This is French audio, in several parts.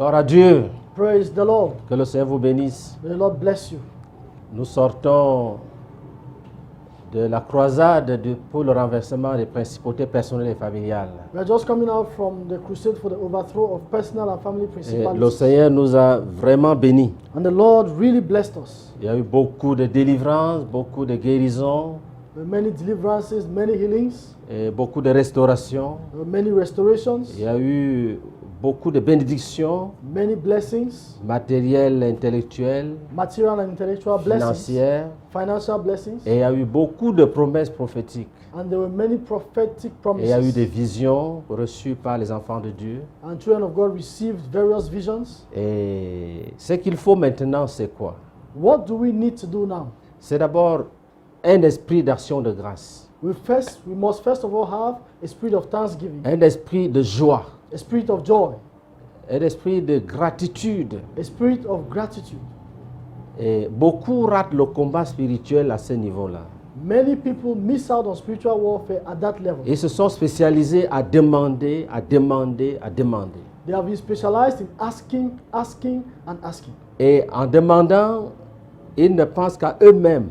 Gloire à Dieu. Praise the Lord. Que le Seigneur vous bénisse. May the Lord bless you. Nous sortons de la croisade pour le renversement des principautés personnelles et familiales. We are just coming out from the crusade for the overthrow of personal and family Et principalities. le Seigneur nous a vraiment bénis. And the Lord really blessed us. Il y a eu beaucoup de délivrances, beaucoup de guérisons, There were many deliverances, many healings, et beaucoup de restaurations. there were many restorations, Il y a eu beaucoup de bénédictions many blessings, matérielles, intellectuelles, material and intellectual blessings, financières. financial blessings, Et il y a eu beaucoup de promesses prophétiques. and there were many prophetic Et il y a eu des promises. visions reçues par les enfants de Dieu. And children of God received various visions. Et ce qu'il faut maintenant, c'est quoi? What do we need to do now? C'est d'abord un esprit d'action de grâce, We must first of all have a spirit of thanksgiving, un esprit de joie, a spirit of joy, un esprit de gratitude. a spirit of gratitude. Et beaucoup ratent le combat spirituel à ce niveau-là. Many people miss out on spiritual warfare at that level. Ils se sont spécialisés à demander, à demander, à demander. They have been specialized in asking, asking, and asking. Et en demandant, ils ne pensent qu'à eux-mêmes,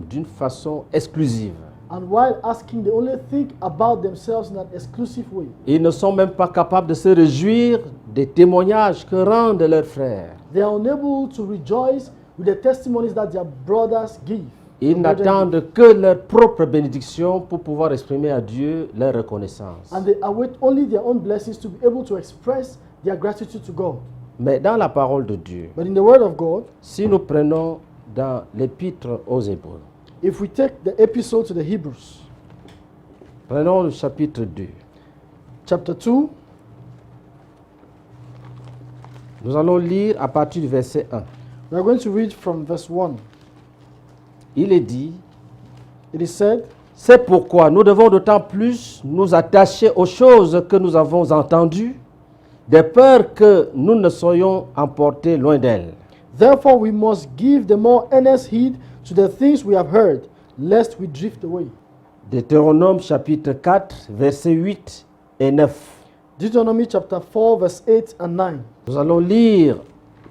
d'une façon exclusive. And while asking, they only think about themselves in an exclusive way. Ils ne sont même pas capables de se réjouir des témoignages que rendent leurs frères. They are unable to rejoice with the testimonies that their brothers give. Ils Their brethren give. n'attendent que leur propre bénédiction pour pouvoir exprimer à Dieu leur reconnaissance. And they await only their own blessings to be able to express their gratitude to God. Mais dans la parole de Dieu, But in the Word of God, si nous prenons dans l'épître aux Hébreux, if we take the epistle to the Hebrews, prenons le chapitre 2, chapter 2, nous allons lire à partir du verset 1. we are going to read from verse 1. Il est dit: It is said, c'est pourquoi nous devons d'autant plus nous attacher aux choses que nous avons entendues, de peur que nous ne soyons emportés loin d'elles. therefore we must give the more earnest heed to the things we have heard, lest we drift away. Deutéronome chapitre 4, versets 8 et 9. Deuteronomy chapter 4, verse 8 and 9. Nous allons lire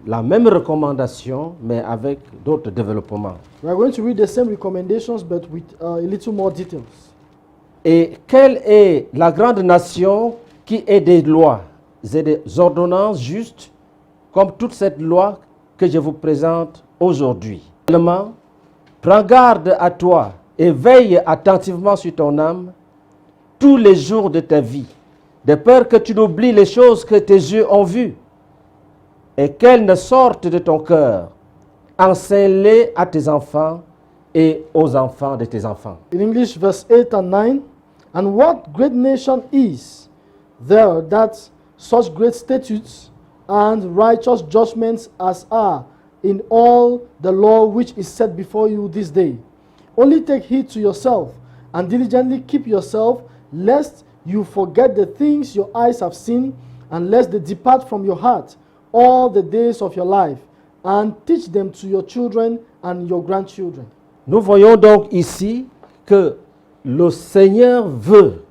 la même recommandation, mais avec d'autres développements. We are going to read the same recommendations, but with a little more details. Et quelle est la grande nation qui ait des lois et des ordonnances justes, comme toute cette loi que je vous présente aujourd'hui? Seulement, prends garde à toi et veille attentivement sur ton âme tous les jours de ta vie, de peur que tu n'oublies les choses que tes yeux ont vues et qu'elles ne sortent de ton cœur. Enseigne-les à tes enfants et aux enfants de tes enfants. In English, verse 8 and 9. And what great nation is there that such great statutes and righteous judgments as are in all the law which is set before you this day? Only take heed to yourself and diligently keep yourself, lest you forget the things your eyes have seen, and lest they depart from your heart all the days of your life, and teach them to your children and your grandchildren. Nous voyons donc ici que le Seigneur veut,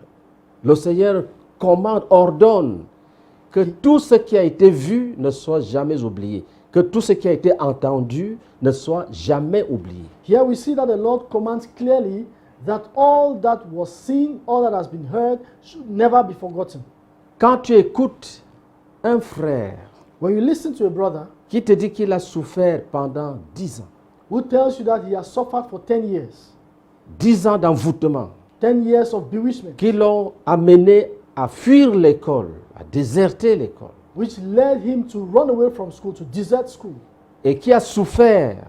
le Seigneur commande, ordonne que tout ce qui a été vu ne soit jamais oublié, que tout ce qui a été entendu ne soit jamais oublié. Here we see that the Lord commands clearly that all that was seen, all that has been heard, should never be forgotten. Quand tu écoutes un frère When you listen to a brother qui te dit qu'il a souffert pendant 10 ans, who tells you that he has suffered for 10 years, 10 ans d'envoûtement, 10 years of bewitchment, qui l'ont amené à fuir l'école, à déserter l'école, which led him to run away from school, to desert school, et qui a souffert,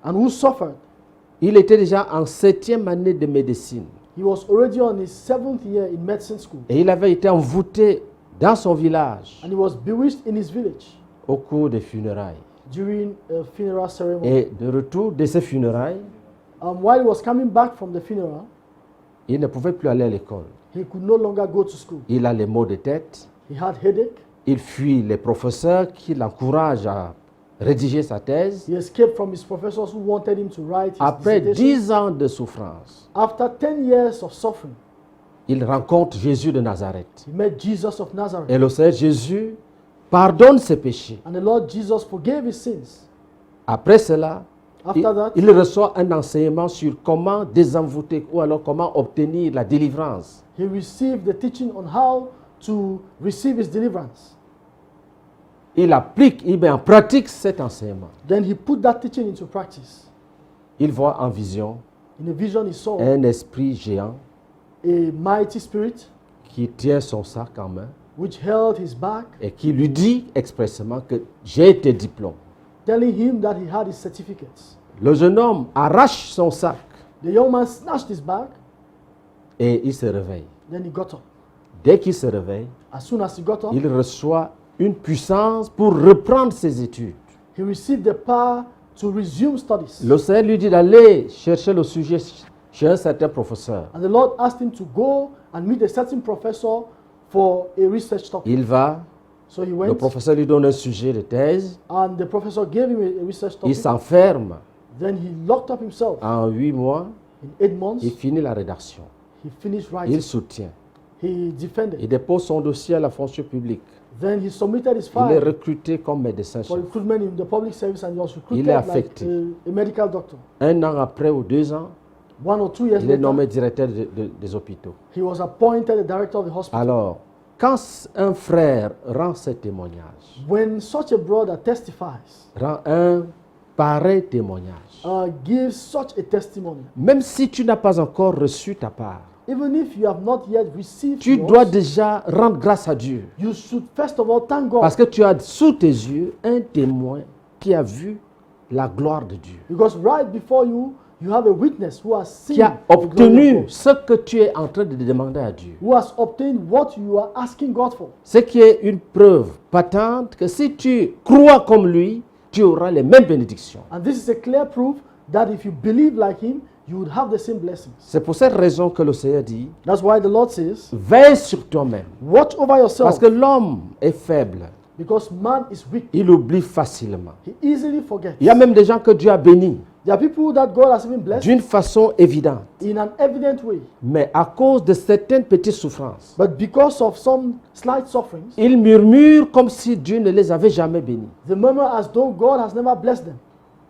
and who suffered. il était déjà en 7e année de médecine. He was already on his 7th year in medicine school, Et il avait été envoûté dans son village and he was bewitched in his village au cours des funérailles. during a funeral ceremony. Et de retour de ces funérailles, While he was coming back from the funeral, il ne pouvait plus aller à l'école. he could no longer go to school. Il a les maux de tête, He had headache. il fuit les professeurs qui l'encouragent à rédiger sa thèse. He escaped from his professors who wanted him to write his Après dissertation. 10 ans de souffrance, After 10 years of suffering, il rencontre Jésus de Nazareth. he met Jesus of Nazareth. Et le Seigneur Jésus pardonne ses péchés. And the Lord Jesus forgave his sins. Après cela, After that, il reçoit un enseignement sur comment désenvoûter ou alors comment obtenir la délivrance. he received the teaching on how to receive his deliverance. Il applique, il met en pratique cet enseignement. Then he put that teaching into practice. Il voit en vision In a vision, he saw un esprit géant a mighty spirit qui tient son sac en main which held his back, et qui lui dit expressément que j'ai tes diplômes. telling him that he had his certificates. Le jeune homme arrache son sac The young man snatched his bag, et il se réveille. then he got up. Dès qu'il se réveille, As soon as he got up, il reçoit une puissance pour reprendre ses études. he received the power to resume studies. Le Seigneur lui dit d'aller chercher le sujet chez un certain professeur. And the Lord asked him to go and meet a certain professor for a research topic. Il va, So he le went, professeur lui donne un sujet de thèse, and the professor gave him a research il topic. s'enferme. Then he locked up himself. En 8 mois, In 8 months, il finit la rédaction. he finished Il writing. soutient. He Il defended. dépose son dossier à la fonction publique. Then he submitted his Il est file recruté comme médecin for chef. recruitment in the public service, and he was recruited Il est like affecté. a medical doctor. 1 an après ou 2 ans, 1 or 2 years il est nommé later, directeur des hôpitaux. he was appointed the director of the hospital. Alors, quand un frère rend ce témoignage, When such a brother testifies, rend un pareil témoignage, gives such a testimony, même si tu n'as pas encore reçu ta part, even if you have not yet received tu yours, dois déjà rendre grâce à Dieu. you should first of all thank God, Parce que tu as sous tes yeux un témoin qui a vu la gloire de Dieu, because right before you, you have a witness who has seen qui a the glory of obtenu God, ce que tu es en train de demander à Dieu. who has obtained what you are asking God for. Ce qui est une preuve patente que si tu crois comme lui, tu auras les mêmes bénédictions. And this is a clear proof that if you believe like him, you would have the same blessings. C'est pour cette raison que le Seigneur dit, That's why the Lord says, veille sur toi-même. watch over yourself, Parce que l'homme est faible, because man is weak. il oublie facilement. He easily forgets. Il y a même des gens que Dieu a bénis There are people that God has even blessed d'une façon évidente. in an evident way, Mais à cause de certaines petites souffrances, but because of some slight sufferings, ils murmurent comme si Dieu ne les avait jamais bénis. they murmur as though God has never blessed them.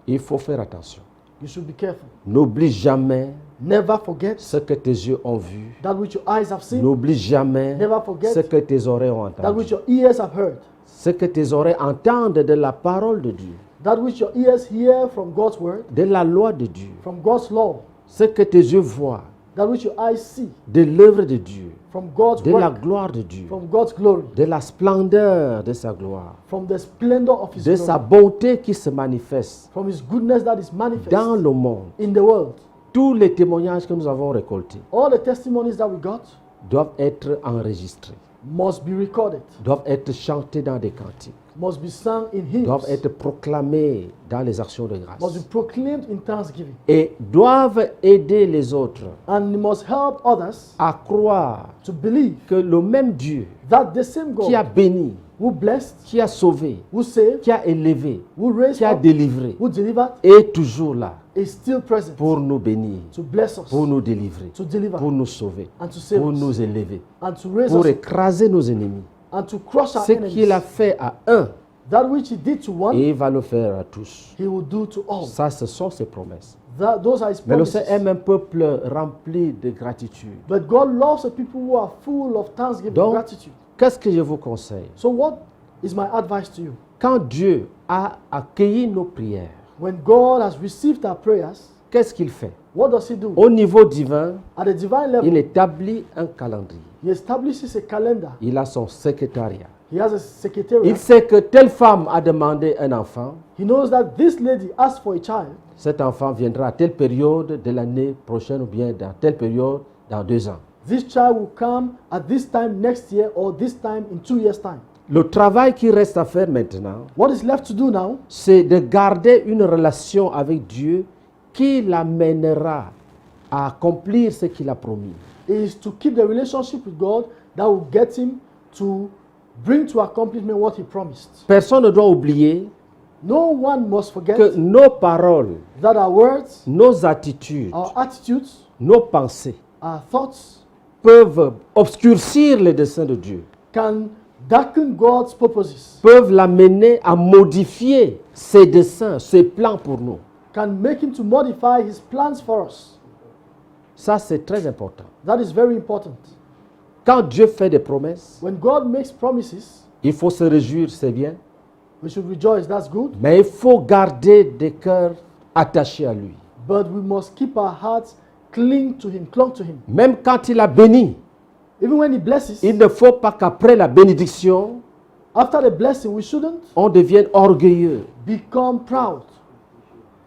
Il faut faire attention. You should be careful. N'oublie jamais Never forget ce que tes yeux ont vu. that which your eyes have seen, N'oublie jamais Never forget ce que tes oreilles ont that which entendu. your ears have heard, Ce que tes oreilles entendent de la parole de Dieu, that which your ears hear from God's word, de la loi de Dieu. from God's law, Ce que tes yeux voient that which your eyes see de l'œuvre de Dieu, from God's de la work, gloire de Dieu, from God's glory, de la splendeur de sa gloire, from the splendor of His de sa glory, bonté qui se manifeste from His goodness that is manifest dans le monde. in the world. Tous les témoignages que nous avons récoltés All the testimonies that we got doivent être enregistrés, must be recorded, doivent être chantés dans des cantiques, must be sung in doivent hymns, être proclamés dans les actions de must grâce be proclaimed in thanksgiving, et doivent aider les autres and must help others à croire to believe que le même Dieu that the same qui a God béni, who blessed, qui a sauvé, who saved, qui a élevé, who raised qui a up, délivré, who delivered, est toujours là is still present pour nous bénir, to bless us, pour nous délivrer, to deliver, pour nous sauver, and to save pour us, nous élever, and to raise pour us, écraser nos ennemis. and to crush our Ce qu'il a enemies. fait à un, That which He did to one, et il va le faire à tous. He will do to all. Ça, ce sont ses promesses. Those are His Mais le promises. Seigneur aime un peuple rempli de gratitude. But God loves the people who are full of thanksgiving, Donc, gratitude. qu'est-ce que je vous conseille? So what is my advice to you? Quand Dieu a accueilli nos prières, When God has received our prayers, qu'est-ce qu'il fait? what does He do? Au niveau divin, At the divine level, il établit un calendrier. He establishes a calendar. Il a son secrétariat. He has a secretariat. Il sait que telle femme a demandé un enfant. He knows that this lady asked for a child. Cet enfant viendra à telle période de l'année prochaine ou bien dans telle période dans 2 ans. This child will come at this time next year or this time in 2 years' time. Le travail qui reste à faire maintenant, What is left to do now c'est de garder une relation avec Dieu qui l'amènera à accomplir ce qu'il a promis. is to keep the relationship with God that will get him to bring to accomplishment what he promised. Personne ne doit oublier No one must forget que nos paroles, that our words, nos attitudes, our attitudes, nos pensées our thoughts peuvent obscurcir les desseins de Dieu. can darken God's purposes, peuvent l'amener à modifier ses desseins, ses plans pour nous. can make him to modify his plans for us. Ça, c'est très important. That is very important. Quand Dieu fait des promesses, When God makes promises, il faut se réjouir, c'est bien. we should rejoice, that's good. Mais il faut garder des cœurs attachés à lui. But we must keep our hearts clung to him. Même quand il a béni, Even when he blesses, il ne faut pas qu'après la bénédiction, after the blessing, we shouldn't on devienne orgueilleux, become proud,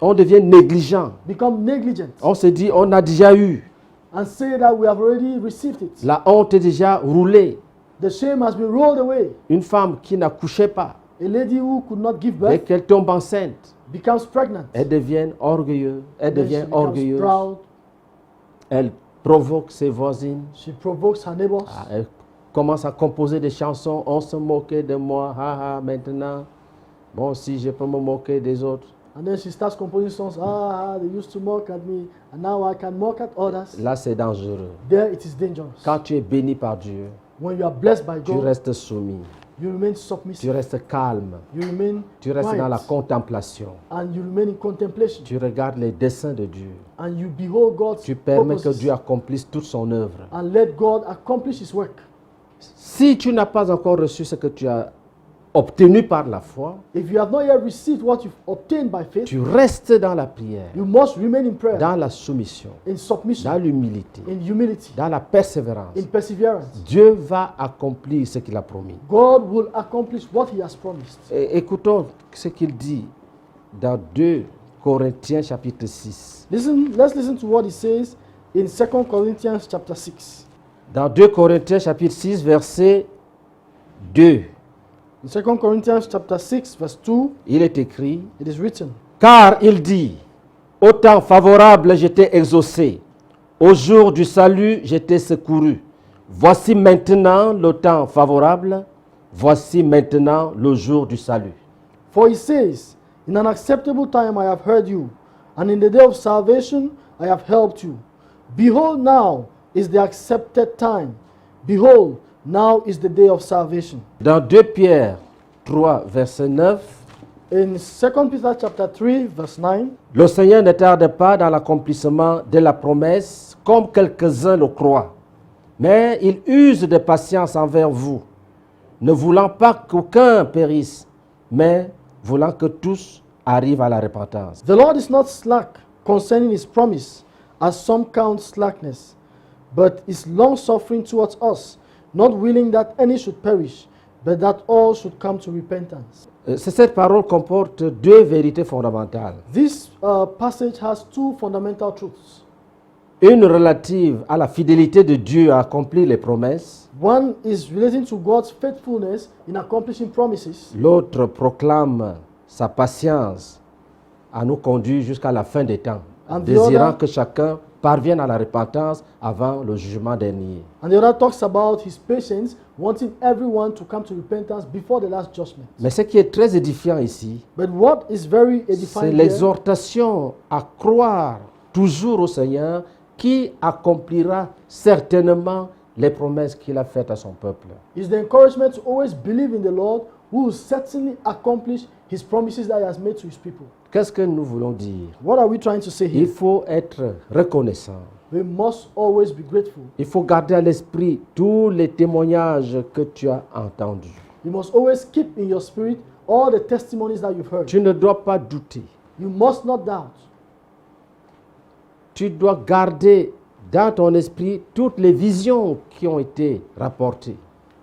on devienne négligent. become negligent, On se dit, on a déjà eu, and say that we have already received it. la honte est déjà roulée. The shame has been rolled away. Une femme qui n'accouchait pas, A lady who could not give dès birth qu'elle tombe enceinte, becomes pregnant. elle devient orgueilleuse, elle Then she devient becomes orgueilleuse, proud. elle provoque ses voisines, She provokes her neighbors. elle commence à composer des chansons, on se moquait de moi, haha, maintenant, moi aussi je peux me moquer des autres. And then she starts composing songs. They used to mock at me, and now I can mock at others. Là c'est dangereux. There it is dangerous. Quand tu es béni par Dieu, When you are blessed by tu God, restes soumis, you remain tu submissive. restes calme, You remain tu restes quiet, dans la contemplation, and you remain in contemplation. tu regardes les desseins de Dieu, And you behold God's tu permets que purposes Dieu accomplisse toute son œuvre. and let God accomplish His work. Si tu n'as pas encore reçu ce que tu as obtenu par la foi, If you have not yet received what you've obtained by faith, tu restes dans la prière, you must remain in prayer, dans la soumission, in dans submission, l'humilité, in humility, dans la persévérance. in perseverance. Dieu va accomplir ce qu'il a promis. God will accomplish what He has promised. Et écoutons ce qu'il dit dans 2 Corinthiens chapitre 6. Let's listen to what He says in 2 Corinthians chapter 6. Dans 2 Corinthiens chapitre 6 verset 2, In 2 Corinthians chapter 6 verse 2, il est écrit: it is written, car il dit, au temps favorable j'étais exaucé, au jour du salut j'étais secouru. Voici maintenant le temps favorable, voici maintenant le jour du salut. For He says, in an acceptable time I have heard you, and in the day of salvation I have helped you. Behold, now is the accepted time. Behold, now is the day of salvation. Dans 2 Pierre 3 verset 9, In 2 Peter chapter 3 verse 9, le Seigneur ne tarde pas dans l'accomplissement de la promesse, comme quelques-uns le croient, mais il use de patience envers vous, ne voulant pas qu'aucun périsse, mais voulant que tous arrivent à la repentance. the Lord is not slack concerning His promise, as some count slackness, but is long-suffering towards us, not willing that any should perish, but that all should come to repentance. Cette parole comporte 2 vérités fondamentales. This passage has two fundamental truths. Une relative à la fidélité de Dieu à accomplir les promesses, One is relating to God's faithfulness in accomplishing promises. l'autre proclame sa patience à nous conduire jusqu'à la fin des temps, And the désirant other- que chacun parvienne à la repentance avant le jugement dernier. And the other talks about His patience, wanting everyone to come to repentance before the last judgment. Mais ce qui est très édifiant ici, But what is very c'est edifying here l'exhortation à croire toujours au Seigneur qui accomplira certainement les promesses qu'il a faites à son peuple. is the encouragement to always believe in the Lord, who will certainly accomplish His promises that He has made to His people. Qu'est-ce que nous voulons dire? What are we trying to say Il here? faut être reconnaissant. We must always be grateful. Il faut garder à l'esprit tous les témoignages que tu as entendus. You must always keep in your spirit all the testimonies that you've heard. Tu ne dois pas douter. You must not doubt. Tu dois garder dans ton esprit toutes les visions qui ont été rapportées,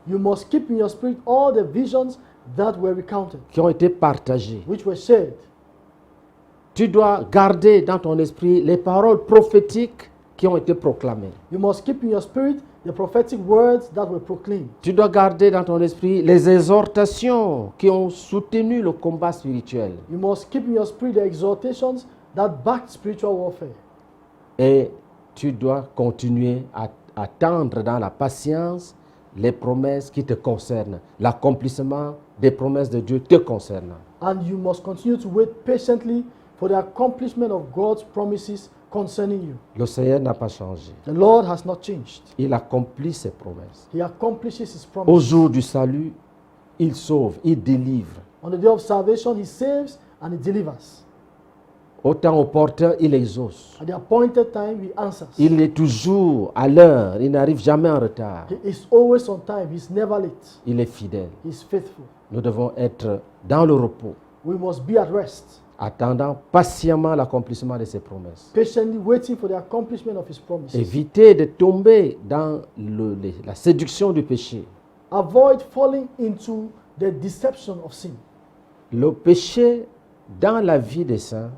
You must keep in your spirit all the visions that were recounted, qui ont été partagées. which were shared. Tu dois garder dans ton esprit les paroles prophétiques qui ont été proclamées. You must keep in your spirit the prophetic words that were proclaimed. Tu dois garder dans ton esprit les exhortations qui ont soutenu le combat spirituel. You must keep in your spirit the exhortations that backed spiritual warfare. Et tu dois continuer à attendre dans la patience les promesses qui te concernent. L'accomplissement des promesses de Dieu te concernant. And you must continue to wait patiently for the accomplishment of God's promises concerning you. Le Seigneur n'a pas changé. The Lord has not changed. Il accomplit ses promesses. He accomplishes His Au promise. jour du salut, il sauve, il délivre. On the day of salvation, He saves and He delivers. Au temps opportun, il exauce. At the appointed time, He answers. Il est toujours à l'heure, il n'arrive jamais en retard. He is always on time. He's never late. Il est fidèle. He's faithful. Nous devons être dans le repos, We must be at rest, attendant patiemment l'accomplissement de ses promesses. patiently waiting for the accomplishment of His promises. Éviter de tomber dans la séduction du péché. Avoid falling into the deception of sin. Le péché dans la vie des saints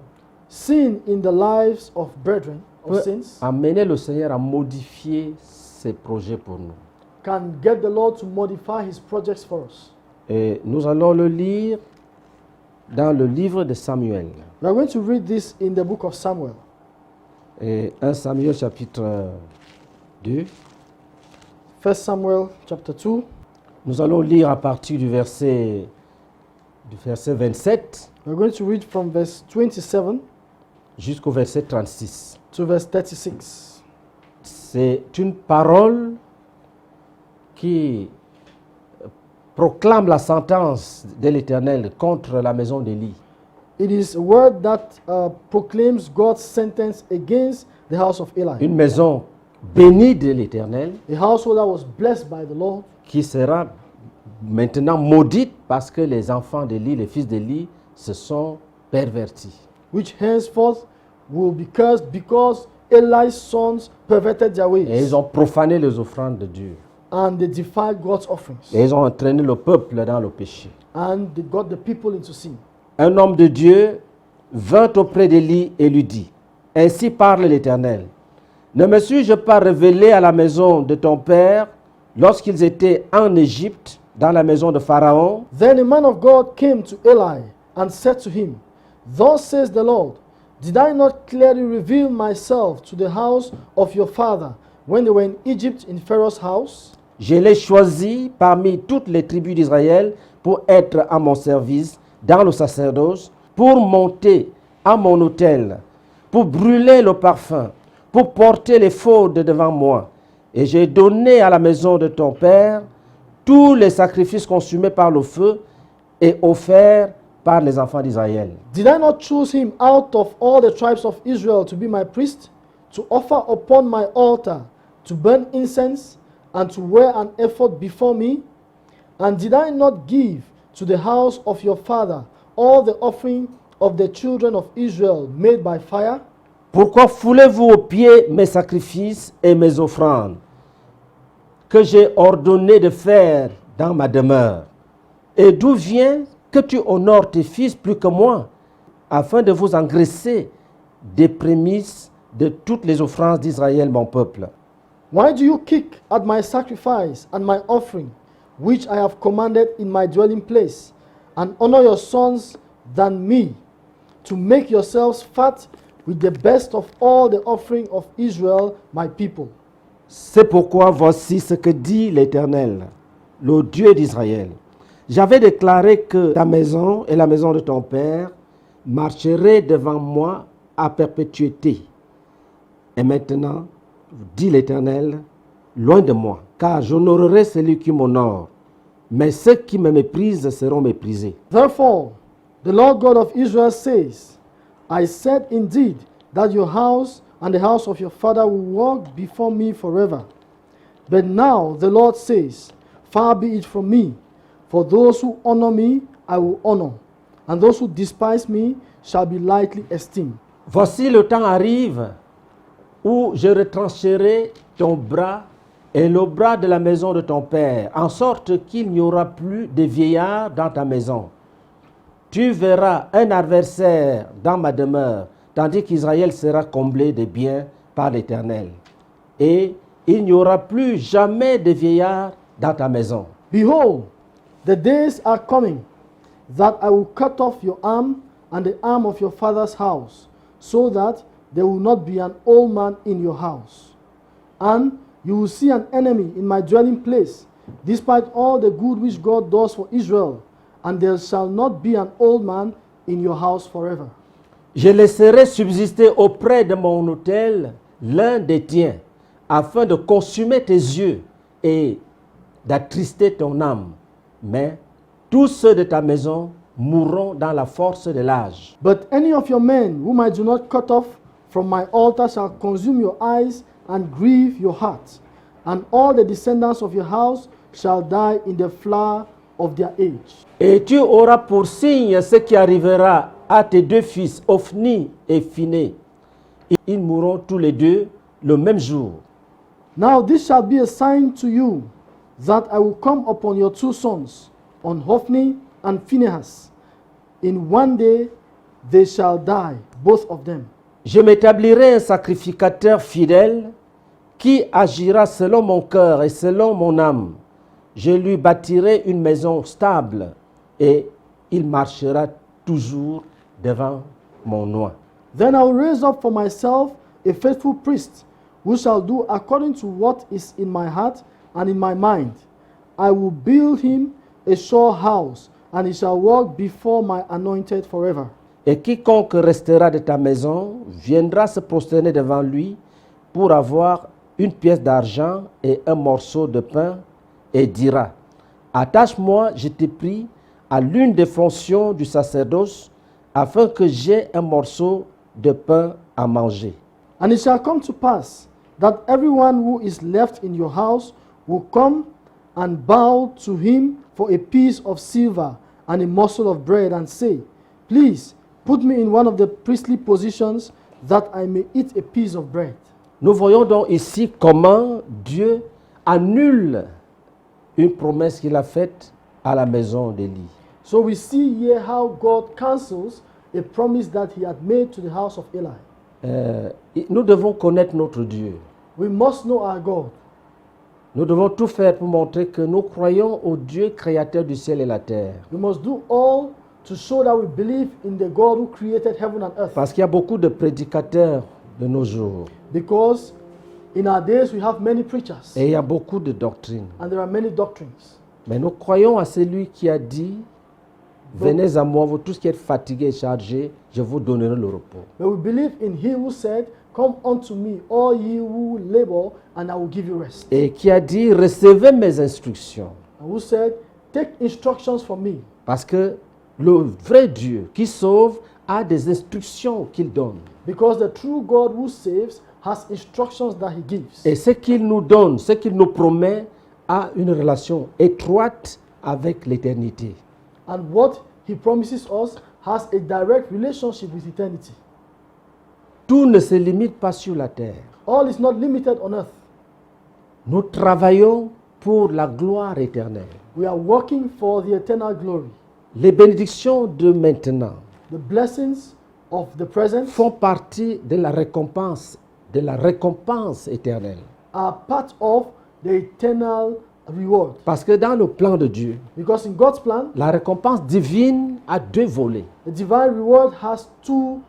Sin in the lives of brethren, of peut saints, amener le Seigneur à modifier ses projets pour nous. can get the Lord to modify His projects for us. Et nous allons le lire dans le livre de Samuel. We are going to read this in the book of Samuel. Et 1 Samuel chapitre 2. 1 Samuel chapter 2. Nous allons lire à partir du verset 27 We're going to read from verse 27 jusqu'au verset 36. to verse 36. C'est une parole qui proclame la sentence de l'Éternel contre la maison d'Élie. It is a word that proclaims God's sentence against the house of Eli. Une maison bénie de l'Éternel A household that was blessed by the Lord, qui sera maintenant maudite parce que les enfants d'Élie, les fils d'Élie, se sont pervertis. which henceforth will be cursed because Eli's sons perverted their Et ways ils ont profané les offrandes de Dieu. and they defiled God's offerings Et ils ont entraîné le peuple dans le péché. and they got the people into sin. Un homme de Dieu vint auprès d'Élie et lui dit, « Ainsi parle l'Éternel. Ne me suis-je pas révélé à la maison de ton père lorsqu'ils étaient en Égypte, dans la maison de Pharaon? Then a man of God came to Eli and said to him, Thus says the Lord, did I not clearly reveal myself to the house of your father when they were in Egypt in Pharaoh's house? Je l'ai choisi parmi toutes les tribus d'Israël pour être à mon service dans le sacerdoce, pour monter à mon autel, pour brûler le parfum, pour porter les faudes devant moi. Et j'ai donné à la maison de ton père tous les sacrifices consumés par le feu et offerts par les enfants d'Israël. Did I not choose him out of all the tribes of Israel to be my priest, to offer upon my altar, to burn incense, and to wear an ephod before me? And did I not give to the house of your father all the offering of the children of Israel made by fire? Pourquoi foulez-vous aux pieds mes sacrifices et mes offrandes que j'ai ordonné de faire dans ma demeure? Et d'où vient que tu honores tes fils plus que moi, afin de vous engraisser des prémices de toutes les offrandes d'Israël, mon peuple? Why do you kick at my sacrifice and my offering, which I have commanded in my dwelling place, and honor your sons than me, to make yourselves fat with the best of all the offering of Israel, my people? C'est pourquoi voici ce que dit l'Éternel, le Dieu d'Israël. J'avais déclaré que ta maison et la maison de ton père marcheraient devant moi à perpétuité. Et maintenant, dit l'Éternel, loin de moi, car j'honorerai celui qui m'honore, mais ceux qui me méprisent seront méprisés. Therefore, the Lord God of Israel says, I said indeed that your house and the house of your father will walk before me forever. But now the Lord says, far be it from me, for those who honor me I will honor, and those who despise me shall be lightly esteemed. Voici le temps arrive où je retrancherai ton bras et le bras de la maison de ton père, en sorte qu'il n'y aura plus de vieillards dans ta maison. Tu verras un adversaire dans ma demeure, tandis qu'Israël sera comblé de biens par l'Éternel. Et il n'y aura plus jamais de vieillards dans ta maison. Behold, the days are coming that I will cut off your arm and the arm of your father's house, so that there will not be an old man in your house. And you will see an enemy in my dwelling place, despite all the good which God does for Israel, and there shall not be an old man in your house forever. Je laisserai subsister auprès de mon autel l'un des tiens, afin de consumer tes yeux et d'attrister ton âme. Mais tous ceux de ta maison mourront dans la force de l'âge. But any of your men whom I do not cut off from my altar shall consume your eyes and grieve your heart. And all the descendants of your house shall die in the flower of their age. Et tu auras pour signe ce qui arrivera à tes deux fils, Ophni et Phiné. Ils mourront tous les deux le même jour. Now this shall be a sign to you, that I will come upon your two sons, on Hophni and Phinehas. In one day they shall die, both of them. Je m'établirai un sacrificateur fidèle qui agira selon mon cœur et selon mon âme. Je lui bâtirai une maison stable et il marchera toujours devant mon nom. Then I will raise up for myself a faithful priest, who shall do according to what is in my heart and in my mind. I will build him a sure house, and he shall walk before my anointed forever. Et quiconque restera de ta maison viendra se prosterner devant lui pour avoir une pièce d'argent et un morceau de pain et dira: attache-moi, je t'ai pris, à l'une des fonctions du sacerdoce, afin que j'aie un morceau de pain à manger. And it shall come to pass that everyone who is left in your house will come and bow to him for a piece of silver and a morsel of bread, and say, please put me in one of the priestly positions, that I may eat a piece of bread. Nous voyons donc ici comment Dieu annule une promesse qu'il a faite à la maison d'Élie. So we see here how God cancels a promise that he had made to the house of Eli. Nous devons connaître notre Dieu. We must know our God. Nous devons tout faire pour montrer que nous croyons au Dieu créateur du ciel et la terre. We must do all to show that we believe in the God who created heaven and earth. Parce qu'il y a beaucoup de prédicateurs de nos jours. Because in our days we have many preachers Et il y a beaucoup de doctrines. and there are many doctrines. Mais nous croyons à celui qui a dit: venez à moi, vous tous qui êtes fatigués et chargés, je vous donnerai le repos. But we believe in he who said, come unto me, all ye who labor, and I will give you rest. Et qui a dit: recevez mes instructions. And who said, take instructions from me. Parce que le vrai Dieu qui sauve a des instructions qu'il donne. Because the true God who saves has instructions that he gives. Et ce qu'il nous donne, ce qu'il nous promet, a une relation étroite avec l'éternité. And what he promises us has a direct relationship with eternity. Tout ne se limite pas sur la terre. All is not limited on earth. Nous travaillons pour la gloire éternelle. We are working for the eternal glory. Les bénédictions de maintenant The blessings of the present font partie de la récompense éternelle. are part of the eternal reward. Parce que dans le plan de Dieu, Because in God's plan, la récompense divine a deux volets. the divine reward has two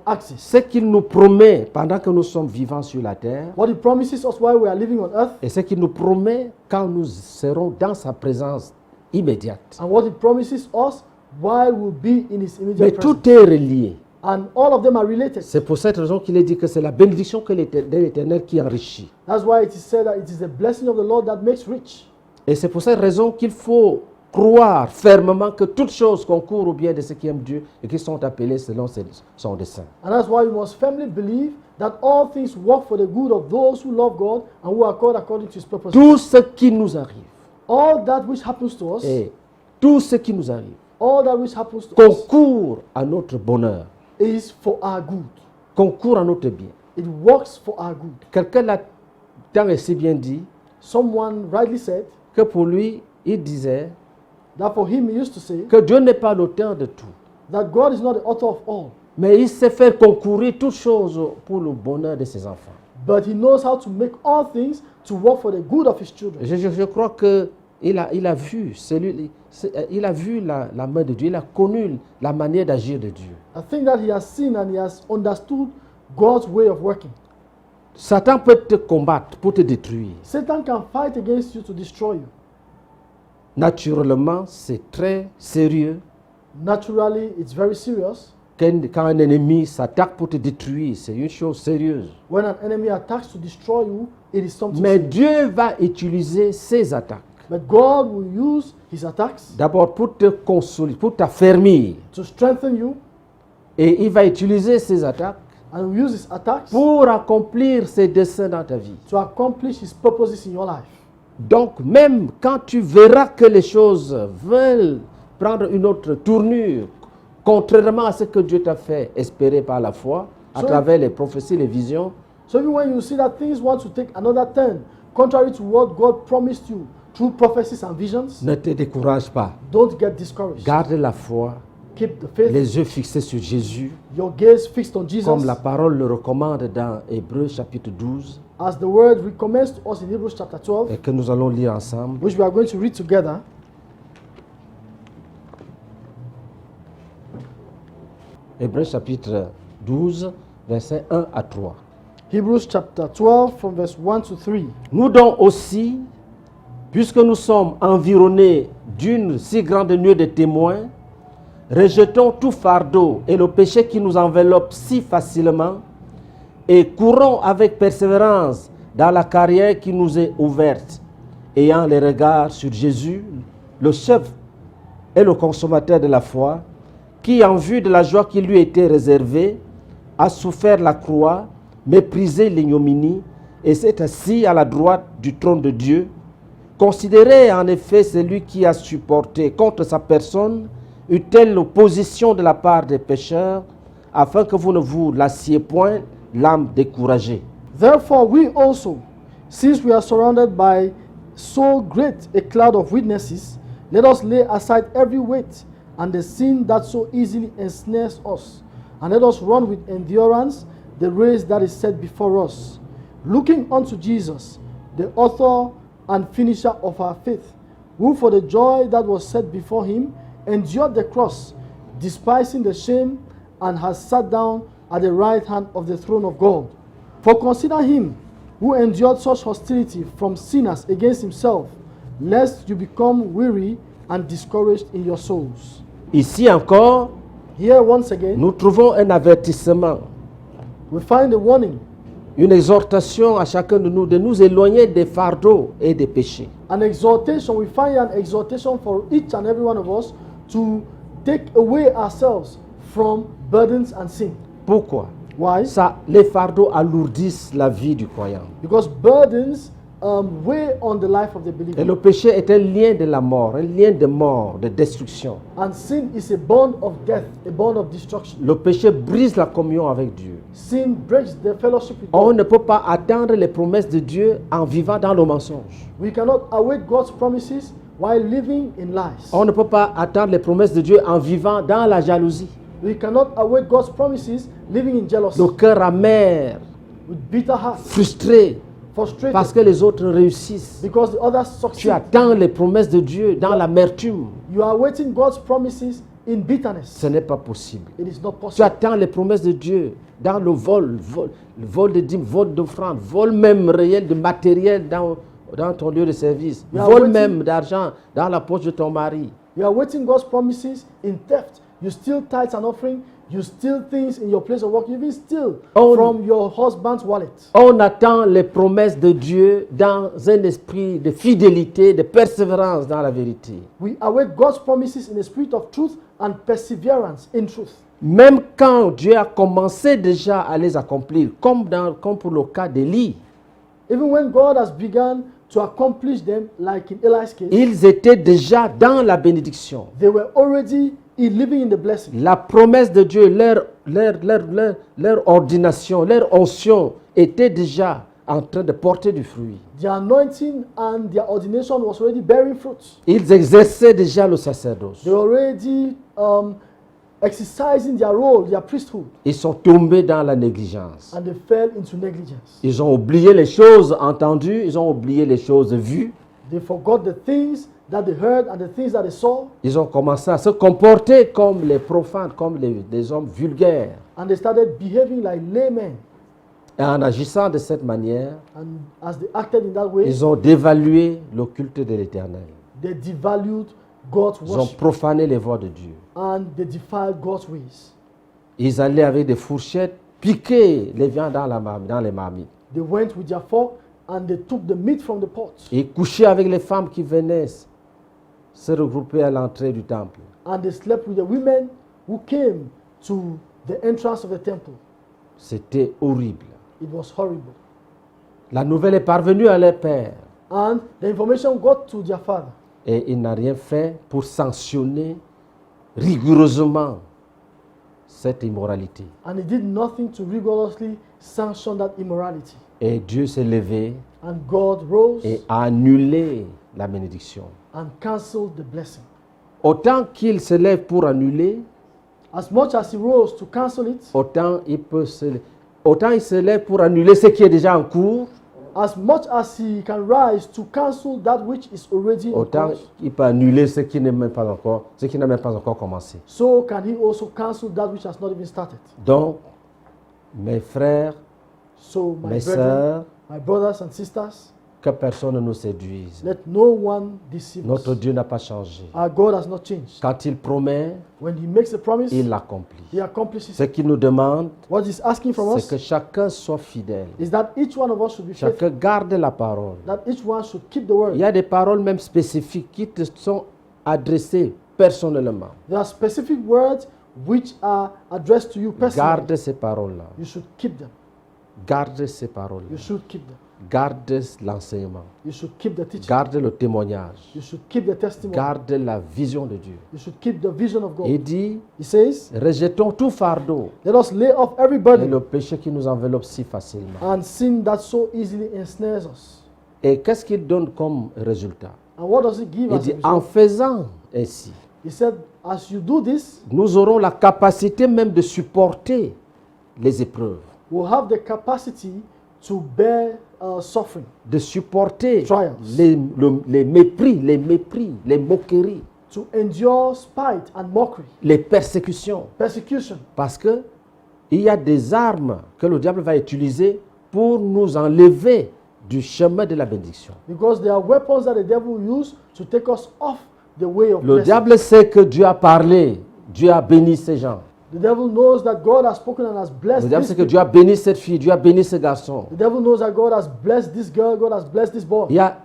axes. Ce qu'il nous promet pendant que nous sommes vivants sur la terre, What he promises us while we are living on earth, et ce qu'il nous promet quand nous serons dans sa présence immédiate. and what he promises us while we'll be in his Mais immediate presence. tout est relié. And all of them are related. C'est pour cette raison qu'il est dit que c'est la bénédiction de l'Éternel qui enrichit. That's why it is said that it is the blessing of the Lord that makes rich. Et c'est pour cette raison qu'il faut croire fermement que toutes choses concourent au bien de ceux qui aiment Dieu et qui sont appelés selon son dessein. And that's why we must firmly believe that all things work for the good of those who love God and who are called according to his purpose. Tout ce qui nous arrive, All that which happens to us, et tout ce qui nous arrive, all that which happens to us concourt à notre bonheur, is for our good. concourt à notre bien. It works for our good. Quelqu'un l'a tant et si bien dit Someone rightly said que pour lui, il disait that for him he used to say que Dieu n'est pas l'auteur de tout, that God is not the author of all, mais il sait faire concourir toutes choses pour le bonheur de ses enfants. but he knows how to make all things to work for the good of his children. Je crois qu'il a vu, il a vu la main de Dieu, il a connu la manière d'agir de Dieu. I think that he has seen and he has understood God's way of working. Satan peut te combattre pour te détruire. Satan can fight against you to destroy you. Naturellement, c'est très sérieux. Naturally, it's very serious. Quand un ennemi s'attaque pour te détruire, c'est une chose sérieuse. When an enemy attacks to destroy you, it is something Mais serious. Dieu va utiliser ces attaques. But God will use his attacks D'abord pour te consolider, pour t'affermir. to strengthen you, Et il va utiliser ces attaques and will use his attacks pour accomplir ses desseins dans ta vie. to accomplish his purposes in your life. Donc même quand tu verras que les choses veulent prendre une autre tournure, contrairement à ce que Dieu t'a fait espérer par la foi, à So- travers les prophéties, les visions, So even when you see that things want to take another turn, contrary to what God promised you through prophecies and visions, ne te décourage pas. don't get discouraged. Garde la foi, Keep the faith, les yeux fixés sur Jésus, your gaze fixed on Jesus, comme la parole le recommande dans Hébreux chapitre 12, as the word recommends to us in Hebrews chapter 12, et que nous allons lire ensemble. which we are going to read together. Hébreux chapitre 12, versets 1 à 3. Hebrews chapter 12 from verse 1 to 3. Nous donc aussi, puisque nous sommes environnés d'une si grande nuée de témoins, rejetons tout fardeau et le péché qui nous enveloppe si facilement et courons avec persévérance dans la carrière qui nous est ouverte, ayant les regards sur Jésus, le chef et le consommateur de la foi, qui, en vue de la joie qui lui était réservée, a souffert la croix, méprisé l'ignominie et s'est assis à la droite du trône de Dieu. Considérez en effet celui qui a supporté contre sa personne une telle opposition de la part des pécheurs, afin que vous ne vous lassiez point l'âme découragée. Therefore, we also, since we are surrounded by so great a cloud of witnesses, let us lay aside every weight and the sin that so easily ensnares us, and let us run with endurance the race that is set before us, looking unto Jesus, the author and finisher of our faith, who for the joy that was set before him endured the cross, despising the shame, and has sat down at the right hand of the throne of God. For consider him who endured such hostility from sinners against himself, lest you become weary and discouraged in your souls. Ici encore, Here once again, nous trouvons un avertissement, we find a warning, une exhortation à chacun de nous éloigner des fardeaux et des péchés. an exhortation. We find an exhortation for each and every one of us to take away ourselves from burdens and sin. Pourquoi? Why? Ça, les fardeaux alourdissent la vie du croyant. Because burdens weigh on the life of the Et believer. le péché est un lien de la mort, un lien de mort, de destruction. And sin is a bond of death, a bond of destruction. Le péché brise la communion avec Dieu. Sin breaks the fellowship with On God. ne peut pas attendre les promesses de Dieu en vivant dans le mensonge. We cannot await God's promises while living in lies. On ne peut pas attendre les promesses de Dieu en vivant dans la jalousie. We cannot await God's promises living in jealousy, Le cœur amer, with bitter hearts, frustré, frustrated parce que les autres réussissent. because the others Tu succeed. attends les promesses de Dieu dans l'amertume. You are awaiting God's promises in bitterness. Ce n'est pas possible. It is not Tu possible. attends les promesses de Dieu dans le vol de dîmes, vol d'offrandes, vol même réel de matériel dans ton lieu de service, You are vol waiting- même d'argent dans la poche de ton mari. You are awaiting God's promises in theft. You steal tithes and offering. You steal things in your place of work. You even steal Oh. from your husband's wallet. On attend les promesses de Dieu dans un esprit de fidélité, de persévérance dans la vérité. We await God's promises in a spirit of truth and perseverance in truth. Même quand Dieu a commencé déjà à les accomplir, comme pour le cas d'Élie, Even when God has begun to accomplish them, like in Eli's case, ils étaient déjà dans la bénédiction. they were already living in the blessing. La promesse de Dieu, leur ordination, leur onction était déjà en train de porter du fruit. The anointing and their ordination was already bearing fruits. Ils exerçaient déjà le sacerdoce. They were already exercising their role, their priesthood, Ils sont tombés dans la négligence. and they fell into negligence. Ils ont oublié les choses entendues, ils ont oublié les choses vues. They forgot the things that they heard and the things that they saw, Ils ont commencé à se comporter comme les profanes, comme les hommes vulgaires. and they started behaving like laymen. Et en agissant de cette manière, And as they acted in that way, ils ont dévalué le culte de l'Éternel. they devalued God's Ils ont worship profané les voies de Dieu. and they defiled God's ways. Ils allaient avec des fourchettes piquer les viandes dans les marmites. They went with their fork and they took the meat from the pot. Et couchaient avec les femmes qui venaient se regrouper à l'entrée du temple. And they slept with the women who came to the entrance of the temple. C'était horrible. It was horrible. La nouvelle est parvenue à leur père. And the information got to their father. Et il n'a rien fait pour sanctionner rigoureusement cette immoralité. And he did nothing to rigorously sanction that immorality. Et Dieu s'est levé And God rose et a annulé la bénédiction. and cancelled the blessing. Autant qu'il se lève pour annuler, As much as he rose to cancel it, autant il se lève pour annuler ce qui est déjà en cours, as much as he can rise to cancel that which is already in autant course, il peut annuler ce qui n'a même pas encore commencé. so can he also cancel that which has not even started. Donc, mes frères, So my mes brethren, sœurs, my brothers and sisters, que personne ne nous séduise. let no one deceive Notre us. Dieu n'a pas changé. Our God has not changed. Quand il promet, When he makes a promise, il l'accomplit. he accomplishes Ce it. qu'il nous demande, What he's asking from c'est que us chacun soit fidèle. is that each one of us should be faithful, Chacun garde la parole. that each one should keep the word. Il y a des paroles même spécifiques qui te sont adressées personnellement. There are specific words which are addressed to you personally. Garde ces paroles-là. You should keep them. Garde ces paroles-là. You should keep them. Garde l'enseignement. You should keep the teaching. Garde le témoignage. You should keep the testimony. Garde la vision de Dieu. You should keep the vision of God. Il dit, He says, rejetons tout fardeau let us lay off every et burden le péché qui nous enveloppe si facilement. and sin that so easily ensnares us. Et qu'est-ce qu'il donne comme résultat? And what does it give Il us? dit, a result? en faisant ainsi, He said, as you do this, nous aurons la capacité même de supporter les épreuves, we'll have the capacity to bear suffering, de supporter Trials. les mépris, les moqueries, to endure spite and mockery, les persécutions. persecution. Parce que il y a des armes que le diable va utiliser pour nous enlever du chemin de la bénédiction. Because there are weapons that the devil will use to take us off the way of Le blessing. diable sait que Dieu a parlé, Dieu a béni ces gens. The devil knows that God has spoken and has blessed Le diable this sait que people. Dieu a béni cette fille, Dieu a béni ce garçon. The devil knows that God has blessed this girl, God has blessed this boy. Il y a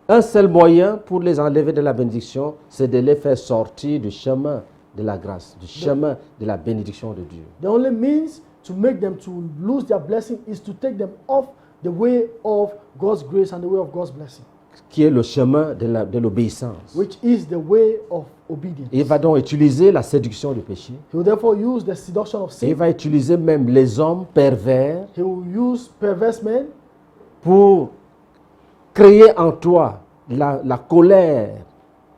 un seul moyen pour les enlever de la bénédiction, c'est de les faire sortir du chemin de la grâce, du chemin de la bénédiction de Dieu. The only means to make them to lose their blessing is to take them off the way of God's grace and the way of God's blessing, Qui est le chemin de l'obéissance. which is the way of obedience. Il va donc utiliser la séduction du péché. He will therefore use the seduction of Et il sin. va utiliser même les hommes pervers He will use perverse men pour créer en toi la colère,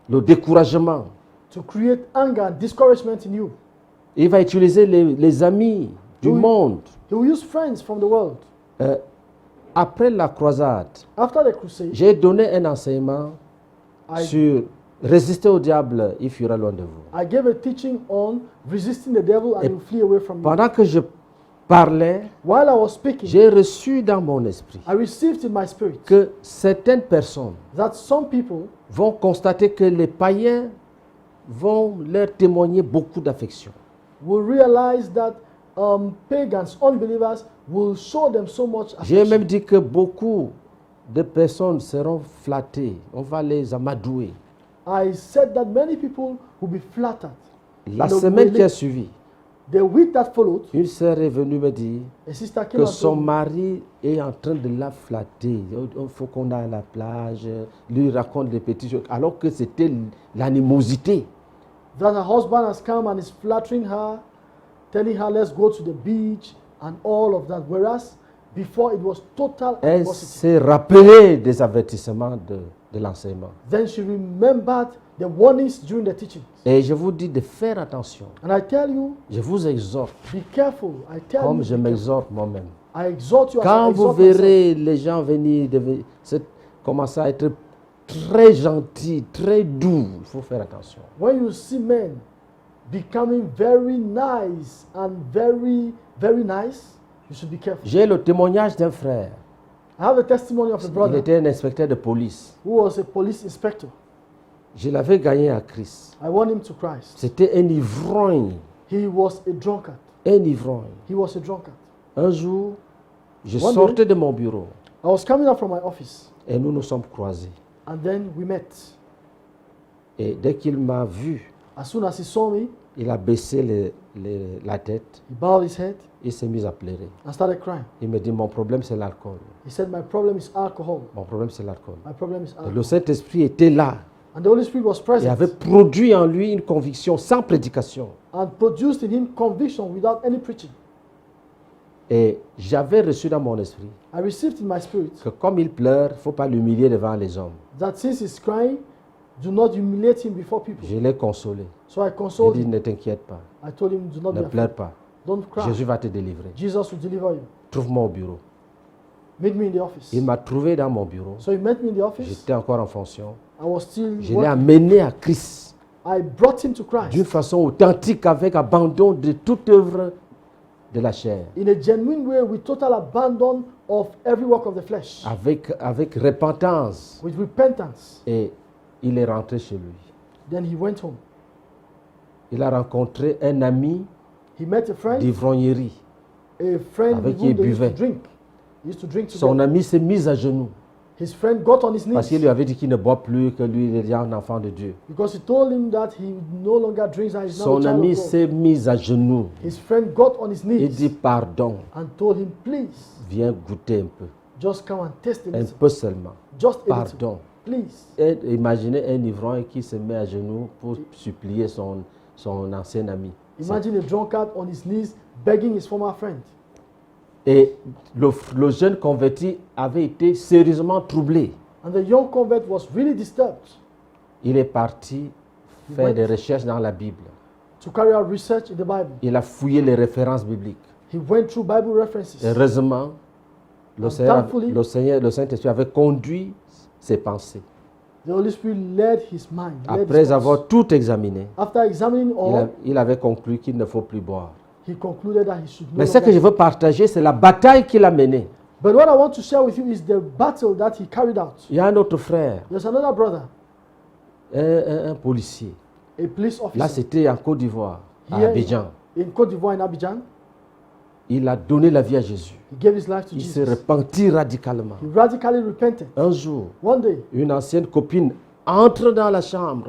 le découragement. to create anger and discouragement in you. Il va utiliser les amis du Oui. monde. He will use friends from the world. Après la croisade, After the crusade, j'ai donné un enseignement I, sur résister au diable, il fuira loin de vous. I gave a teaching on resisting the devil and he will flee away from you. Pendant que je parlais, While I was speaking, j'ai reçu dans mon esprit I received in my spirit que certaines personnes that some people vont constater que les païens vont leur témoigner beaucoup d'affection. will realize that pagans, unbelievers, will show them so much J'ai affection. même dit que beaucoup de personnes seront flattées. On va les amadouer. I said that many people will be flattered. La And they semaine will qui a live- suivi, The week that followed, une sœur est venue me dire a sister came que and son told me mari est en train de la flatter. Il faut qu'on aille à la plage, lui raconte des petites choses, alors que c'était l'animosité. that her husband has come and is flattering her, telling her, let's go to the beach and all of that. Whereas before it was total Elle animosity. s'est rappelée des avertissements de l'enseignement. Then she remembered the warnings during the teaching. Et je vous dis de faire attention. And I tell you, Je vous exhorte, be careful. I tell comme you, je be careful. m'exhorte moi-même. I exhort you as I Quand vous exhort myself. verrez les gens venir, commencer à être très gentils, très doux, il faut faire attention. When you see men becoming very nice and very, very nice, you should be careful. J'ai le témoignage d'un frère. I have a testimony of a Il brother était un inspecteur de police. who was a police inspector. Je l'avais gagné à Christ. I won him to Christ. C'était un ivrogne. He was a drunkard. un ivrogne. He was a drunkard. Un jour, je One sortais de mon bureau I was coming out from my office, et nous nous sommes croisés. and then we met. Et dès qu'il m'a vu, As soon as he saw me, il a baissé la tête, he bowed his head il s'est mis à pleurer. and started crying. Il me dit, mon problème c'est l'alcool. He said, my problem is alcohol. Mon problème c'est l'alcool. My problem is Et alcohol. le Saint-Esprit était là And the Holy Spirit was et present avait produit en lui une conviction sans prédication. and produced in him conviction without any preaching. Et j'avais reçu dans mon esprit I received in my spirit que comme il pleure, il ne faut pas l'humilier devant les hommes. that since he's crying, do not humiliate him before people. Je l'ai consolé. So I Je consoled lui ai dit, him. ne t'inquiète pas, I told him, do not ne be pleure afraid. pas. Don't cry. Jésus va te délivrer. Jesus will deliver you. Trouve-moi au bureau. Meet me in the office. Il m'a trouvé dans mon bureau. So he met me in the office. J'étais encore en fonction. I was still Je l'ai working. amené à Christ I brought him to d'une Christ façon authentique avec abandon de toute œuvre de la chair, in a genuine way with total abandon of every work of the flesh, avec repentance. with repentance. Et il est rentré chez lui. Then he went home. Il a rencontré un ami He met a friend d'ivrognerie. with avec qui whom il they used to buvait. drink. He used to drink Son together. ami s'est mis à genoux His friend got on his parce qu'il lui knees avait dit qu'il ne boit plus, que lui il est déjà un enfant de Dieu. because he told him that he no longer drinks and he's now a Son child ami of God. s'est mis à genoux. His friend got on his Il dit knees pardon, and told him, please, viens goûter un peu. just come and test a Un little. peu seulement. Just a little. Pardon. Please. Et imaginez un ivrogne qui se met à genoux pour supplier son ancien ami. Imagine a drunkard on his knees begging his former friend. Et le jeune converti avait été sérieusement troublé. And the young convert was really disturbed Il est parti faire went- des recherches dans la Bible. to carry out research in the Bible. Il a fouillé les références bibliques. He went through Bible references. Heureusement, le And Seigneur, thankfully- le Saint-Esprit avait conduit ses pensées. The Holy Spirit led his mind. led his Après thoughts. avoir tout examiné, After examining all, il avait conclu qu'il ne faut plus boire. he concluded that he should no Mais ce que je longer. veux partager, c'est la bataille qu'il a menée. But what I want to share with you is the battle that he carried out. Il y a un autre frère, There's another brother, un policier. a police Là, officer c'était en Côte d'Ivoire, à Here- Abidjan. in Côte d'Ivoire, in Abidjan. Il a donné la vie à Jésus. He gave his life to Il s'est Jesus. repenti radicalement. He radically repented. Un jour, One day, une ancienne copine entre dans la chambre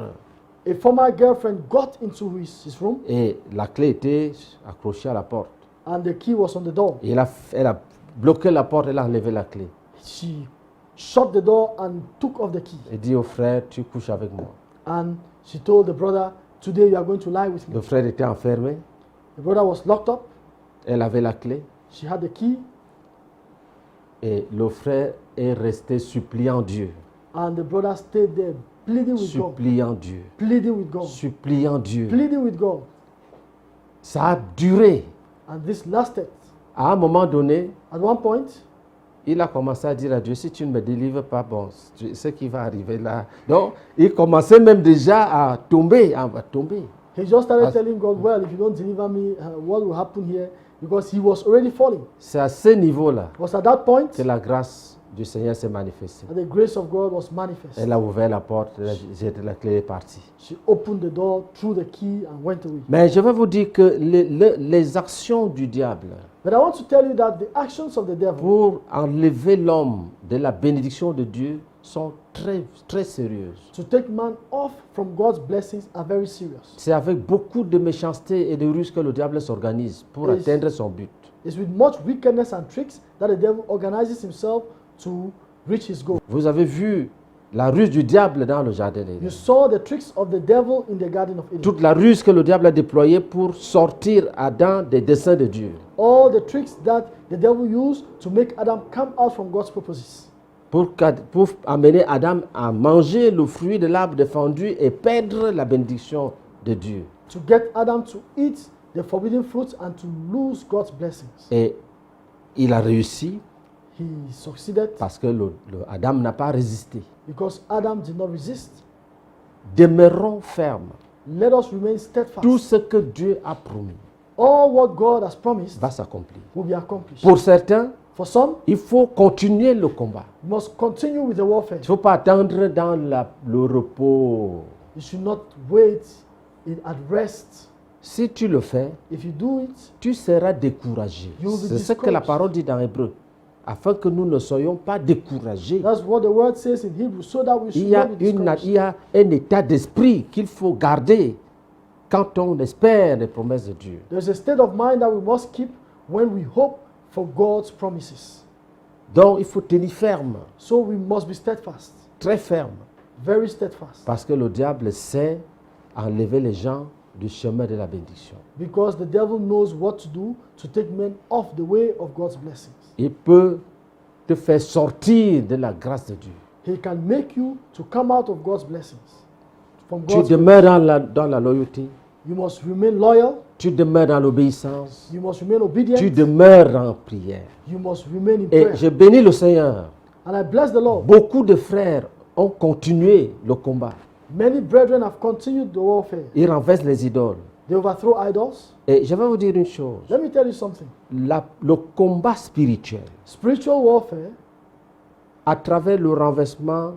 a former girlfriend got into his room et la clé était accrochée à la porte. and the key was on the door. Et elle a bloqué la porte, elle a enlevé la clé. She shut the door and took off the key. Elle dit au frère, tu couches avec moi. And she told the brother, today you are going to lie with me. Le frère était enfermé, The brother was locked up. elle avait la clé She had the key. et le frère est resté suppliant Dieu. And the brother stayed there pleading with God. Suppliant Dieu. Pleading with God. Suppliant Dieu. Pleading with God. Ça a duré. And this lasted. À un moment donné, At one point, il a commencé à dire à Dieu, si tu ne me délivres pas, bon, ce qui va arriver là. Donc, il commençait même déjà à tomber, he just started As- telling God, well, if you don't deliver me, what will happen here? Because he was already falling. C'est à ce niveau-là It was at that point que la grâce du Seigneur s'est manifestée. that the grace of God was manifest. Elle a ouvert la porte, la clé est partie. She opened the door, threw the key, and went away. Mais je vais vous dire que les actions du diable But I want to tell you that the actions of the devil pour enlever l'homme de la bénédiction de Dieu sont très, très sérieuses. to take man off from God's blessings are very serious. C'est avec beaucoup de méchanceté et de ruse que le diable s'organise pour Yes. atteindre son but. It's with much wickedness and tricks that the devil organizes himself to reach his goal. Vous avez vu la ruse du diable dans le jardin d'Éden. You saw the tricks of the devil in the Garden of Eden. Toute la ruse que le diable a déployée pour sortir Adam des desseins de Dieu. All the tricks that the devil used to make Adam come out from God's purposes. Pour amener Adam à manger le fruit de l'arbre défendu et perdre la bénédiction de Dieu. To get Adam to eat the forbidden fruits and to lose God's blessings. Et il a réussi He succeeded parce que Adam n'a pas résisté. because Adam did not resist. Demeurons fermes. Let us remain steadfast. Tout ce que Dieu a promis All what God has promised va s'accomplir. will be accomplished. Pour certains, For some, il faut continuer le combat. you must continue with the warfare. Il ne faut pas attendre dans le repos. You should not wait at rest. Si tu le fais, if you do it, tu seras découragé. You will be C'est ce que la discouraged. parole dit dans Hébreu. Afin que nous ne soyons pas découragés. that's what the word says in Hebrew, so that we should Il y a not be discouraged. il y a un état d'esprit qu'il faut garder quand on espère les promesses de Dieu. There's a state of mind that we must keep when we hope for God's promises. Donc il faut tenir ferme, So we must be steadfast, très ferme. very steadfast, Parce que le diable sait enlever les gens du chemin de la bénédiction. because the devil knows what to do to take men off the way of God's blessings. Il peut te faire sortir de la grâce de Dieu. He can make you to come out of God's blessings. From Tu God's demeures dans la loyauté, You must remain loyal, tu demeures dans l'obéissance, you must remain obedient, tu demeures en prière. you must remain in Et prayer. je bénis le Seigneur. And I bless the Lord. Beaucoup de frères ont continué le combat. Many brethren have continued the warfare. Ils renversent les idoles. They overthrow idols. Et je vais vous dire une chose. Let me tell you something. Le combat spirituel, Spiritual warfare, à travers le renversement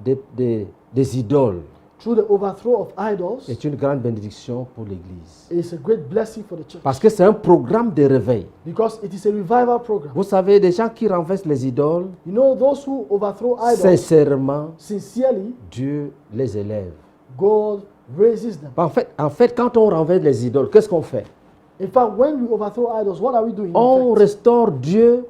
des idoles, through the overthrow of idols, est une grande bénédiction pour l'Église. is a great blessing for the church. Parce que c'est un programme de réveil. Because it is a revival program. Vous savez, des gens qui renversent les idoles, You know, those who overthrow idols, sincèrement, sincerely, Dieu les élève. God raises them. En fait, quand on renverse les idoles, qu'est-ce qu'on fait? In fact, when we overthrow idols, what are we doing? In On fact? restaure Dieu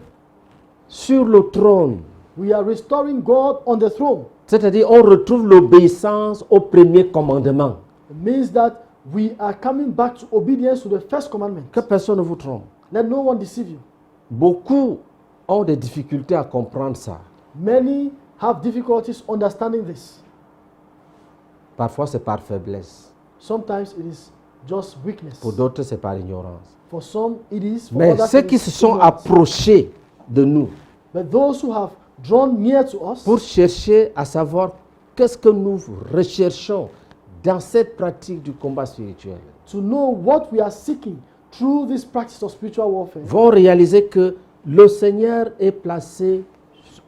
sur le trône. We are restoring God on the throne. C'est-à-dire, on retrouve l'obéissance au premier commandement. It means that we are coming back to obedience to the first commandment. Que personne ne vous trompe. Let no one deceive you. Beaucoup ont des difficultés à comprendre ça. Many have difficulties understanding this. Parfois, c'est par faiblesse. Sometimes it is just weakness. Pour d'autres, c'est par ignorance. For some, it is. For Mais others, ceux it qui is se sont ignorance. approchés de nous But those who have drawn near to us pour chercher à savoir qu'est-ce que nous recherchons dans cette pratique du combat spirituel, to know what we are seeking through this practice of spiritual warfare vont réaliser que le Seigneur est placé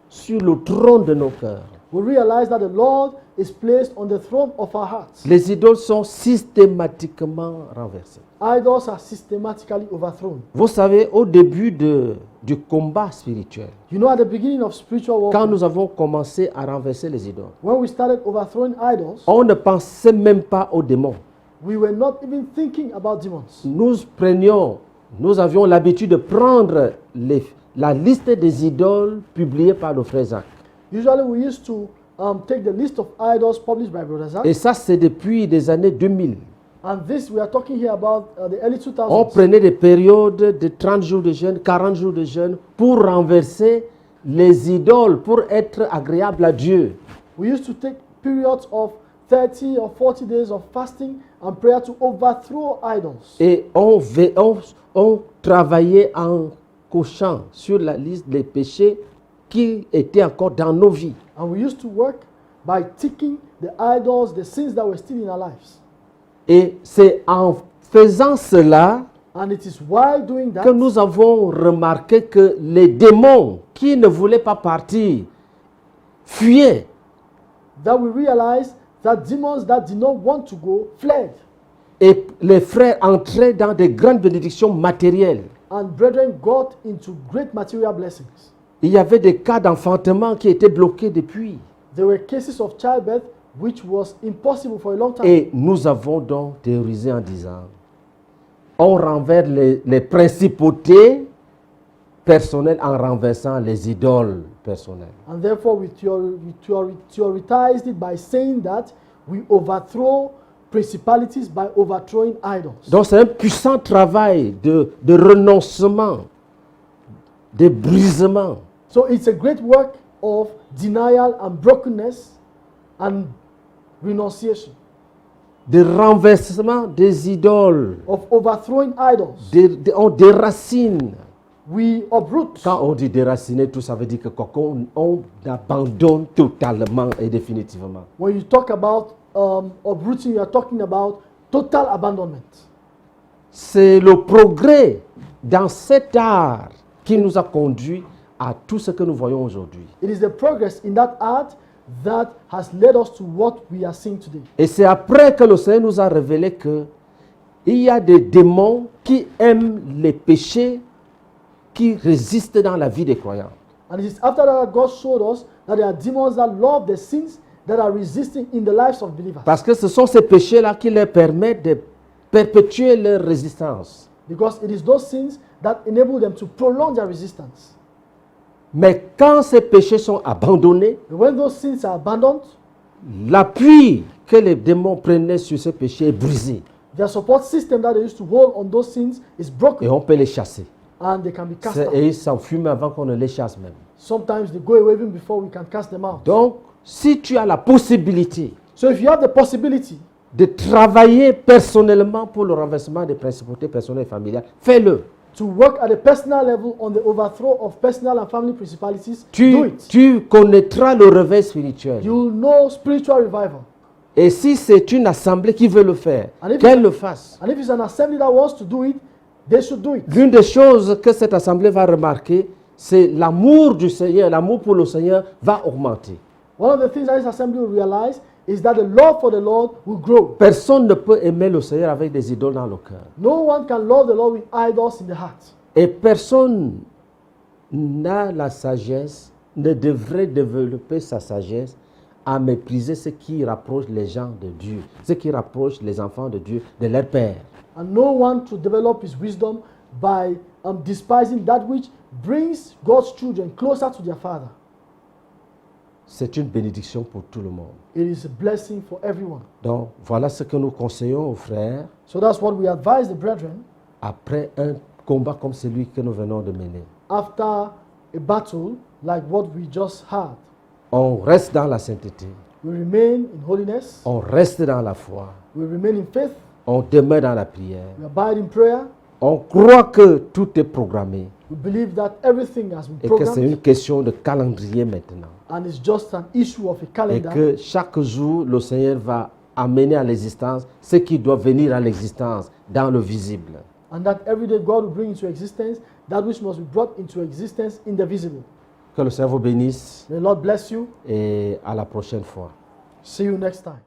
sur le trône de nos cœurs. will realize that the Lord is placed on the throne of our hearts. Les idoles sont systématiquement renversées. Idols are systematically overthrown. Vous savez, au début du combat spirituel, You know, at the beginning of spiritual warfare, quand nous avons commencé à renverser les idoles, when we started overthrowing idols, on ne pensait même pas aux démons. we were not even thinking about demons. Nous avions l'habitude de prendre la liste des idoles publiée par le frère Zach. Usually, we used to take the list of idols published by Brother Zach. Et ça, c'est depuis les années 2000. And this, we are talking here about the early 2000s. On prenait des périodes de 30 jours de jeûne, 40 jours de jeûne pour renverser les idoles, pour être agréable à Dieu. We used to take periods of 30 or 40 days of fasting and prayer to overthrow idols. Et on travaillait en cochant sur la liste des péchés qui étaient encore dans nos vies. And we used to work by ticking the idols, the sins that were still in our lives. Et c'est en faisant cela And it is while doing that que nous avons remarqué que les démons qui ne voulaient pas partir fuyaient. that we realized that demons that did not want to go fled. Et les frères entraient dans des grandes bénédictions matérielles. And brethren got into great material blessings. Il y avait des cas d'enfantement qui étaient bloqués depuis. There were cases of childbirth which was impossible for a long time. Et nous avons donc théorisé en disant, on renverse les principautés personnelles en renversant les idoles personnelles. And therefore we theorized it by saying that we overthrow principalities by overthrowing idols. Donc c'est un puissant travail de renoncement, de brisement. So it's a great work of denial and brokenness and renunciation, de renversement des idoles. of overthrowing idols. On déracine. We uproot. Quand on dit déraciner, tout ça veut dire que on abandonne totalement et définitivement. When you talk about uprooting, you are talking about total abandonment. C'est le progrès dans cet art qui nous a conduit à tout ce que nous voyons aujourd'hui. It is the progress in that art that has led us to what we are seeing today. Et c'est après que le Seigneur nous a révélé que Il y a des démons qui aiment les péchés qui résistent dans la vie des croyants. And it is after that God showed us that there are demons that love the sins that are resisting in the lives of believers. Parce que ce sont ces péchés-là qui leur permettent de perpétuer leur résistance. Because it is those sins that enable them to prolong their resistance. Mais quand ces péchés sont abandonnés, And when those sins are abandoned, l'appui que les démons prenaient sur ces péchés est brisé their support system that they used to hold on those sins is et broken, on peut les chasser. and they can be cast Et out. ils s'enfuient avant qu'on ne les chasse même. Sometimes they go away even before we can cast them out. Donc, si tu as la possibilité So if you have the possibility de travailler personnellement pour le renversement des principautés personnelles et familiales, fais-le. to work at a personal level on the overthrow of personal and family principalities, do Tu, it. tu connaîtras le réveil spirituel. You will know spiritual revival. Et si c'est une assemblée qui veut le faire, And if qu'elle it's- le fasse. And if it's an assembly that wants to do it, they should do it. L'une des choses que cette assemblée va remarquer, c'est l'amour du Seigneur, l'amour pour le Seigneur va augmenter. One of the things that this assembly will realize is that the love for the Lord will grow. Personne ne peut aimer le Seigneur avec des idoles dans le cœur. No one can love the Lord with idols in the heart. Et personne n'a la sagesse, ne devrait développer sa sagesse à mépriser ce qui rapproche les gens de Dieu, ce qui rapproche les enfants de Dieu de leur Père. And no one to develop his wisdom by despising that which brings God's children closer to their Father. C'est une bénédiction pour tout le monde. It is a blessing for everyone. Donc, voilà ce que nous conseillons aux frères So that's what we advise the brethren après un combat comme celui que nous venons de mener. after a battle like what we just had. On reste dans la sainteté, We remain in holiness. on reste dans la foi, We remain in faith. on demeure dans la prière. We abide in prayer. On croit que tout est programmé We believe that everything has been et que c'est programmed une question de calendrier maintenant. and it's just an issue of a Et calendar. que chaque jour, le Seigneur va amener à l'existence ce qui doit venir à l'existence dans le visible. And that every day God will bring into existence that which must be brought into existence in the visible. Que le Seigneur vous bénisse May the Lord bless you. et à la prochaine fois. See you next time.